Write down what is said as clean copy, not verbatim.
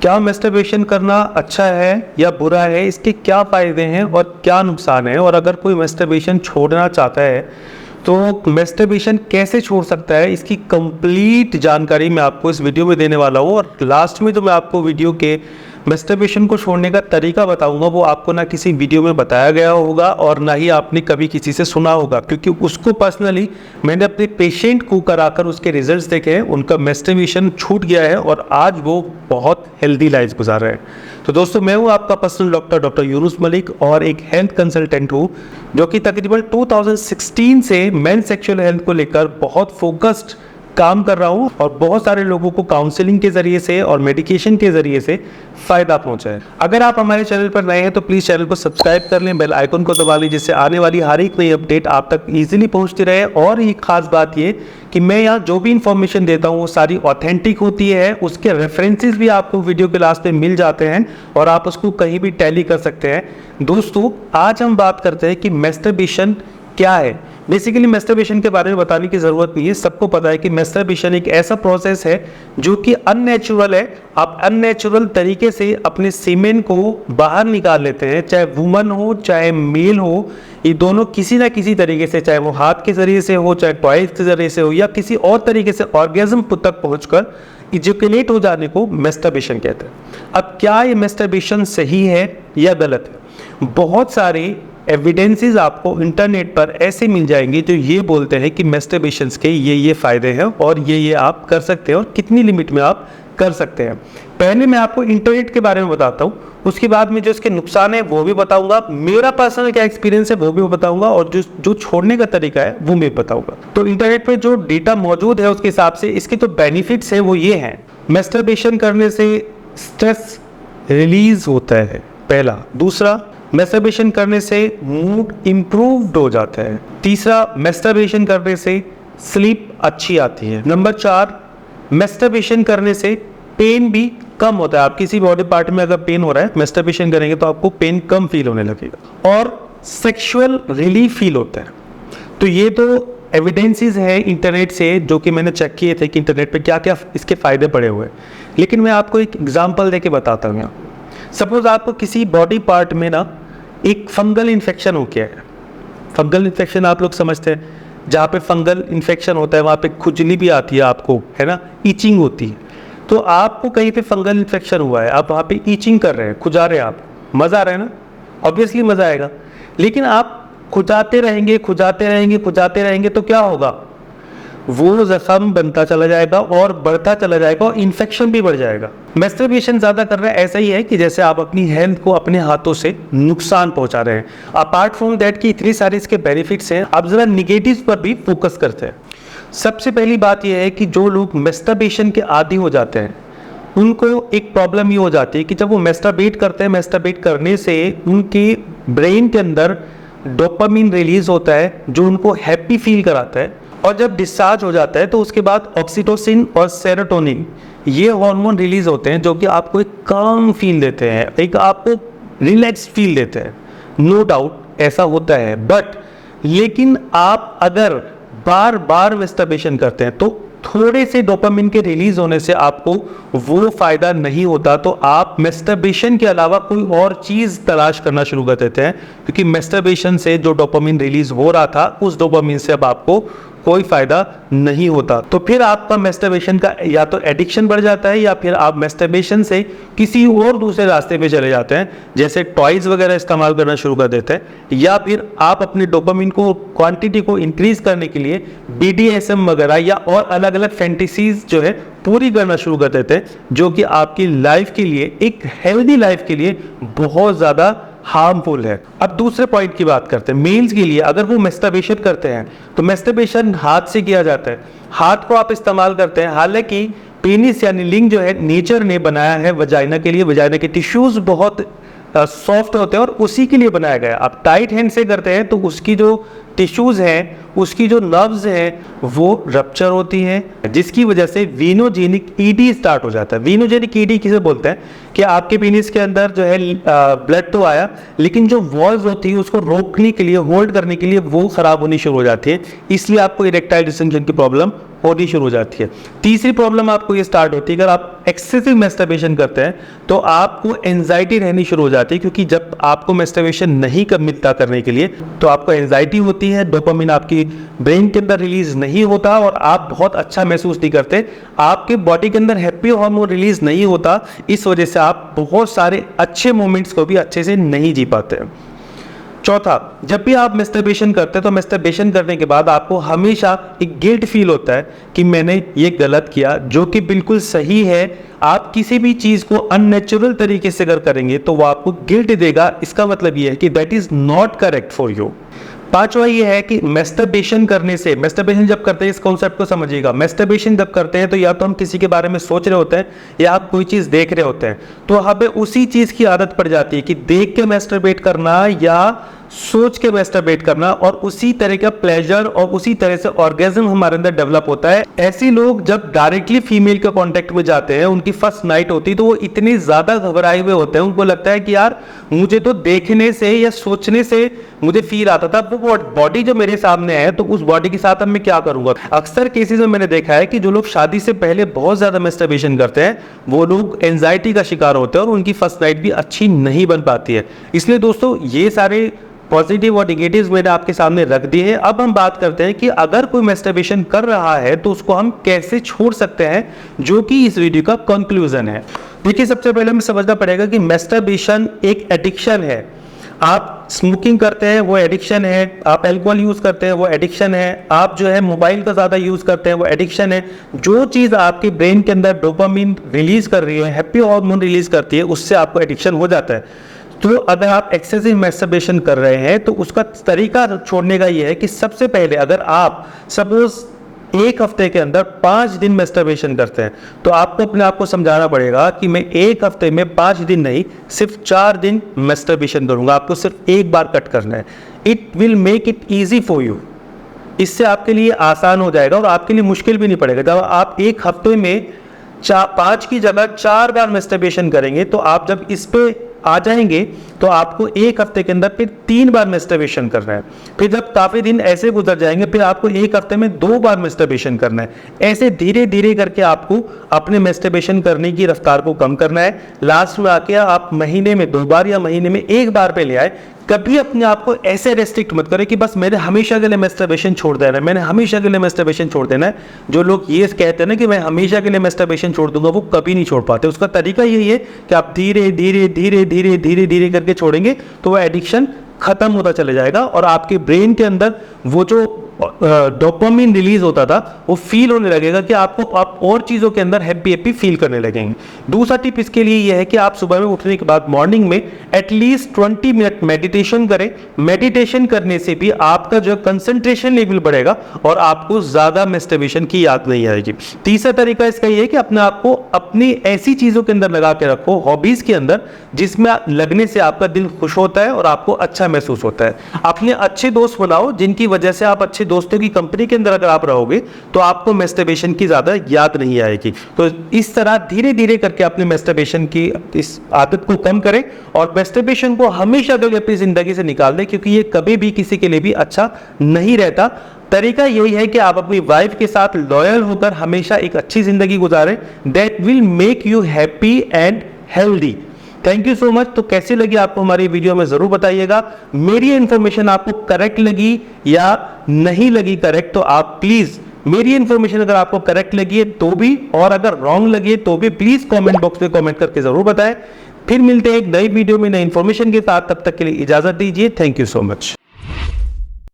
क्या मैस्टरबेशन करना अच्छा है या बुरा है, इसके क्या फ़ायदे हैं और क्या नुकसान है, और अगर कोई मैस्टरबेशन छोड़ना चाहता है तो मैस्टरबेशन कैसे छोड़ सकता है, इसकी कंप्लीट जानकारी मैं आपको इस वीडियो में देने वाला हूँ। और लास्ट में जो मैं आपको वीडियो के मैस्टरबेशन को छोड़ने का तरीका बताऊंगा वो आपको ना किसी वीडियो में बताया गया होगा और ना ही आपने कभी किसी से सुना होगा, क्योंकि उसको पर्सनली मैंने अपने पेशेंट को कराकर उसके रिजल्ट्स देखे हैं। उनका मैस्टरबेशन छूट गया है और आज वो बहुत हेल्दी लाइफ गुजार रहे हैं। तो दोस्तों, मैं हूँ आपका पर्सनल डॉक्टर यूनुस मलिक और एक हेल्थ कंसल्टेंट हूँ जो कि तकरीबन 2016 से मेन सेक्सुअल हेल्थ को लेकर बहुत फोकस्ड काम कर रहा हूँ और बहुत सारे लोगों को काउंसलिंग के जरिए से और मेडिकेशन के जरिए से फायदा पहुंचा है। अगर आप हमारे चैनल पर नए हैं तो प्लीज़ चैनल को सब्सक्राइब कर लें, बेल आइकन को दबा लें, जिससे आने वाली हर एक नई अपडेट आप तक इजीली पहुंचती रहे। और एक खास बात ये कि मैं यहाँ जो भी इंफॉर्मेशन देता हूँ वो सारी ऑथेंटिक होती है, उसके रेफरेंसेस भी आपको वीडियो के लास्ट में मिल जाते हैं और आप उसको कहीं भी टैली कर सकते हैं। दोस्तों, आज हम बात करते हैं कि मैस्टरबेशन क्या है। बेसिकली मैस्टरबेशन के बारे में बताने की ज़रूरत नहीं है, सबको पता है कि मैस्टरबेशन एक ऐसा प्रोसेस है जो कि अननेचुरल है। आप अननेचुरल तरीके से अपने सीमेन को बाहर निकाल लेते हैं, चाहे वुमन हो चाहे मेल हो, ये दोनों किसी ना किसी तरीके से, चाहे वो हाथ के ज़रिए से हो, चाहे टॉयज के ज़रिए से हो, या किसी और तरीके से ऑर्गेज्म तक पहुँचकर इजैकुलेट हो जाने को मैस्टरबेशन कहते हैं। अब क्या ये मैस्टरबेशन सही है या गलत है? बहुत सारे एविडेंसेस आपको इंटरनेट पर ऐसे मिल जाएंगे जो ये बोलते हैं कि मैस्टरबेशंस के ये फ़ायदे हैं और ये आप कर सकते हैं और कितनी लिमिट में आप कर सकते हैं। पहले मैं आपको इंटरनेट के बारे में बताता हूँ, उसके बाद में जो इसके नुकसान है वो भी बताऊंगा, मेरा पर्सनल क्या एक्सपीरियंस है वो भी बताऊंगा, और जो छोड़ने का तरीका है वो मैं बताऊंगा। तो इंटरनेट पर जो डेटा मौजूद है उसके हिसाब से इसके जो बेनिफिट्स है वो ये हैं। मैस्टरबेशन करने से स्ट्रेस रिलीज होता है, पहला। दूसरा, मैस्टरबेशन करने से मूड इम्प्रूव्ड हो जाता है। तीसरा, मैस्टरबेशन करने से स्लीप अच्छी आती है। नंबर 4, मैस्टरबेशन करने से पेन भी कम होता है। आप किसी बॉडी पार्ट में अगर पेन हो रहा है, मैस्टरबेशन करेंगे तो आपको पेन कम फील होने लगेगा और सेक्सुअल रिलीफ फील होता है। तो ये तो एविडेंसेस है इंटरनेट से जो कि मैंने चेक किए थे कि इंटरनेट पे क्या क्या इसके फ़ायदे पड़े हुए हैं। लेकिन मैं आपको एक एग्जांपल देके बताता हूँ। सपोज आपको किसी बॉडी पार्ट में ना एक फंगल इन्फेक्शन हो गया है। फंगल इन्फेक्शन आप लोग समझते हैं, जहाँ पे फंगल इन्फेक्शन होता है वहाँ पे खुजली भी आती है आपको, है ना, ईचिंग होती है। तो आपको कहीं पे फंगल इन्फेक्शन हुआ है, आप वहाँ पे ईचिंग कर रहे हैं, खुजा रहे हैं, आप मज़ा आ रहा है ना, ऑब्वियसली मज़ा आएगा। लेकिन आप खुजाते रहेंगे खुजाते रहेंगे खुजाते रहेंगे तो क्या होगा, वो जख्म बनता चला जाएगा और बढ़ता चला जाएगा और इन्फेक्शन भी बढ़ जाएगा। मैस्टरबेशन ज़्यादा कर रहा है ऐसा ही है कि जैसे आप अपनी हेल्थ को अपने हाथों से नुकसान पहुंचा रहे हैं। अपार्ट फ्रॉम दैट कि इतनी सारी इसके बेनिफिट्स हैं, आप ज़रा निगेटिव्स पर भी फोकस करते हैं। सबसे पहली बात यह है कि जो लोग मैस्टरबेशन के आदी हो जाते हैं उनको एक प्रॉब्लम ये हो जाती है कि जब वो मैस्टरबेट करते हैं, मैस्टरबेट करने से उनके ब्रेन के अंदर डोपामिन रिलीज होता है जो उनको हैप्पी फील कराता है, और जब डिस्चार्ज हो जाता है तो उसके बाद ऑक्सीटोसिन और सेरोटोनिन ये हार्मोन रिलीज होते हैं जो कि आपको एक काम फील देते हैं, एक आपको रिलैक्स फील देते हैं। नो डाउट ऐसा होता है, बट लेकिन आप अगर बार बार मैस्टरबेशन करते हैं तो थोड़े से डोपामिन के रिलीज होने से आपको वो फायदा नहीं होता, तो आप मैस्टरबेशन के अलावा कोई और चीज़ तलाश करना शुरू कर देते हैं, क्योंकि मैस्टरबेशन से जो डोपामिन रिलीज हो रहा था उस डोपामिन से अब आपको कोई फायदा नहीं होता। तो फिर आपका मैस्टरबेशन का या तो एडिक्शन बढ़ जाता है या फिर आप मैस्टरबेशन से किसी और दूसरे रास्ते पे चले जाते हैं, जैसे टॉयज वगैरह इस्तेमाल करना शुरू कर देते हैं, या फिर आप अपने डोपामिन को क्वांटिटी को इंक्रीज करने के लिए BDSM वगैरह या और अलग अलग फैंटेसीज जो है पूरी करना शुरू कर देते हैं, जो कि आपकी लाइफ के लिए, एक हेल्दी लाइफ के लिए बहुत ज़्यादा हार्मफुल है। अब दूसरे पॉइंट की बात करते हैं। मेल्स के लिए अगर वो मैस्टरबेशन करते हैं तो मैस्टरबेशन हाथ से किया जाता है, हाथ को आप इस्तेमाल करते हैं। हालांकि पेनिस यानी लिंग जो है नेचर ने बनाया है वजाइना के लिए, वजाइना के टिश्यूज बहुत सॉफ्ट होते हैं और उसी के लिए बनाया गया है। आप टाइट हैंड से करते हैं तो उसकी जो टिश्यूज़ हैं, उसकी जो नर्व्स हैं वो रप्चर होती हैं, जिसकी वजह से वीनोजेनिक ईडी स्टार्ट हो जाता है। वीनोजेनिक ईडी किसे बोलते हैं कि आपके पेनिस के अंदर जो है ब्लड तो आया, लेकिन जो वॉल्व होती है उसको रोकने के लिए, होल्ड करने के लिए वो खराब होनी शुरू हो जाती है, इसलिए आपको इरेक्टाइल डिसफंक्शन की प्रॉब्लम होनी शुरू हो जाती है। तीसरी प्रॉब्लम आपको ये स्टार्ट होती है, अगर आप एक्सेसिव मैस्टरबेशन करते हैं तो आपको एंजाइटी रहनी शुरू हो जाती है, क्योंकि जब आपको मैस्टरबेशन नहीं मिलता करने के लिए तो आपको एंजाइटी होती है, डोपामिन आपकी ब्रेन के अंदर रिलीज नहीं होता और आप बहुत अच्छा महसूस नहीं करते, आपके बॉडी के अंदर हैप्पी हार्मोन रिलीज नहीं होता, इस वजह से आप बहुत सारे अच्छे मोमेंट्स को भी अच्छे से नहीं जी पाते हैं। चौथा, जब भी आप मैस्टरबेशन करते हैं तो मैस्टरबेशन करने के बाद आपको हमेशा एक गिल्ट फील होता है कि मैंने ये गलत किया, जो कि बिल्कुल सही है। आप किसी भी चीज़ को अननेचुरल तरीके से अगर करेंगे तो वो आपको गिल्ट देगा, इसका मतलब ये है कि that is not correct for you. पांचवा ये है कि मैस्टरबेशन करने से, मैस्टरबेशन जब करते हैं इस कॉन्सेप्ट को समझिएगा, मैस्टरबेशन जब करते हैं तो या तो हम किसी के बारे में सोच रहे होते हैं या आप कोई चीज़ देख रहे होते हैं, तो हमें उसी चीज़ की आदत पड़ जाती है कि देख के मैस्टरबेट करना या सोच के मैस्टरबेट करना, और उसी तरह का प्लेजर और उसी तरह से ऑर्गेज्म हमारे अंदर डेवलप होता है। ऐसे लोग जब डायरेक्टली फीमेल के कांटेक्ट में जाते हैं, उनकी फर्स्ट नाइट होती है, तो वो इतने ज़्यादा घबराए हुए होते हैं, उनको लगता है कि यार मुझे तो देखने से या सोचने से मुझे फील आता था, वो बॉडी जो मेरे सामने है तो उस बॉडी के साथ अब मैं क्या करूँगा। अक्सर केसेस में मैंने देखा है कि जो लोग शादी से पहले बहुत ज़्यादा मैस्टरबेशन करते हैं वो लोग एंजाइटी का शिकार होते हैं और उनकी फर्स्ट नाइट भी अच्छी नहीं बन पाती है। इसलिए दोस्तों ये सारे पॉजिटिव और निगेटिव्स मैंने आपके सामने रख दिए हैं। अब हम बात करते हैं कि अगर कोई मैस्टरबेशन कर रहा है तो उसको हम कैसे छोड़ सकते हैं, जो कि इस वीडियो का कंक्लूजन है। देखिए, सबसे पहले हमें समझना पड़ेगा कि मैस्टरबेशन एक एडिक्शन है। आप स्मोकिंग करते हैं वो एडिक्शन है, आप अल्कोहल यूज़ करते हैं वो एडिक्शन है, आप जो है मोबाइल का ज़्यादा यूज़ करते हैं वो एडिक्शन है। जो चीज़ आपके ब्रेन के अंदर डोपामिन रिलीज़ कर रही है, हैप्पी हार्मोन रिलीज़ करती है, उससे आपको एडिक्शन हो जाता है। तो अगर आप एक्सेसिव मैस्टरबेशन कर रहे हैं तो उसका तरीका छोड़ने का ये है कि सबसे पहले अगर आप सपोज एक हफ्ते के अंदर 5 दिन मैस्टरबेशन करते हैं तो आपको अपने आप को समझाना पड़ेगा कि मैं एक हफ्ते में 5 दिन नहीं, सिर्फ 4 दिन मैस्टरबेशन करूंगा। आपको सिर्फ एक बार कट करना है। It will make it easy for you. इससे आपके लिए आसान हो जाएगा और आपके लिए मुश्किल भी नहीं पड़ेगा। जब आप एक हफ्ते में 5 की जगह 4 बार मैस्टरबेशन करेंगे तो आप जब इस पे आ जाएंगे तो आपको एक हफ्ते के अंदर फिर 3 बार मैस्टरबेशन करना है। फिर जब काफ़ी दिन ऐसे गुजर जाएंगे फिर आपको एक हफ्ते में 2 बार मैस्टरबेशन करना है। ऐसे धीरे धीरे करके आपको अपने मैस्टरबेशन करने की रफ्तार को कम करना है। लास्ट में आके आप महीने में 2 बार या महीने में 1 बार पे ले आए। कभी अपने आप को ऐसे रेस्ट्रिक्ट मत करें कि बस मैंने हमेशा के लिए मैस्टरबेशन छोड़ देना है, मैंने हमेशा के लिए मैस्टरबेशन छोड़ देना है। जो लोग ये कहते हैं ना कि मैं हमेशा के लिए मैस्टरबेशन छोड़ दूंगा, वो कभी नहीं छोड़ पाते। उसका तरीका यही है कि आप धीरे धीरे धीरे धीरे धीरे धीरे करके छोड़ेंगे तो वह एडिक्शन खत्म होता चला जाएगा और आपके ब्रेन के अंदर वो जो डोपामिन रिलीज होता था वो फील होने लगेगा कि आपको आप और चीज़ों के अंदर हैप्पी हैप्पी फील करने लगेंगे। दूसरा टिप इसके लिए यह है कि आप सुबह में उठने के बाद मॉर्निंग में एटलीस्ट 20 मिनट मेडिटेशन करें। मेडिटेशन करने से भी आपका जो कंसंट्रेशन लेवल बढ़ेगा और आपको ज़्यादा मैस्टरबेशन की याद नहीं आएगी। तीसरा तरीका इसका यह है कि अपने आप को अपनी ऐसी चीज़ों के अंदर लगा के रखो, हॉबीज़ के अंदर, जिसमें लगने से आपका दिल खुश होता है और आपको अच्छा महसूस होता है। अपने अच्छे दोस्त बनाओ जिनकी वजह से आप अच्छे दोस्तों की कंपनी के अंदर अगर आप रहोगे तो आपको मैस्टरबेशन की ज़्यादा याद नहीं आएगी। तो इस तरह धीरे धीरे करके अपने मैस्टरबेशन की इस आदत को कम करें और मैस्टरबेशन को हमेशा के लिए अपनी ज़िंदगी से निकाल दें, क्योंकि ये कभी भी किसी के लिए भी अच्छा नहीं रहता। तरीका यही है कि आप अपनी वाइफ के साथ लॉयल होकर हमेशा एक अच्छी ज़िंदगी गुजारें। That will make you happy and healthy. Thank you so much. तो कैसी लगी आपको हमारी वीडियो में ज़रूर बताइएगा। मेरी इन्फॉर्मेशन आपको करेक्ट लगी या नहीं लगी करेक्ट, तो आप प्लीज़ मेरी इन्फॉर्मेशन अगर आपको करेक्ट लगी है तो भी, और अगर रॉन्ग लगी है तो भी, प्लीज़ कमेंट बॉक्स में कमेंट करके ज़रूर बताएं। फिर मिलते हैं एक नई वीडियो में नई इन्फॉर्मेशन के साथ। तब तक के लिए इजाज़त दीजिए। Thank you so much.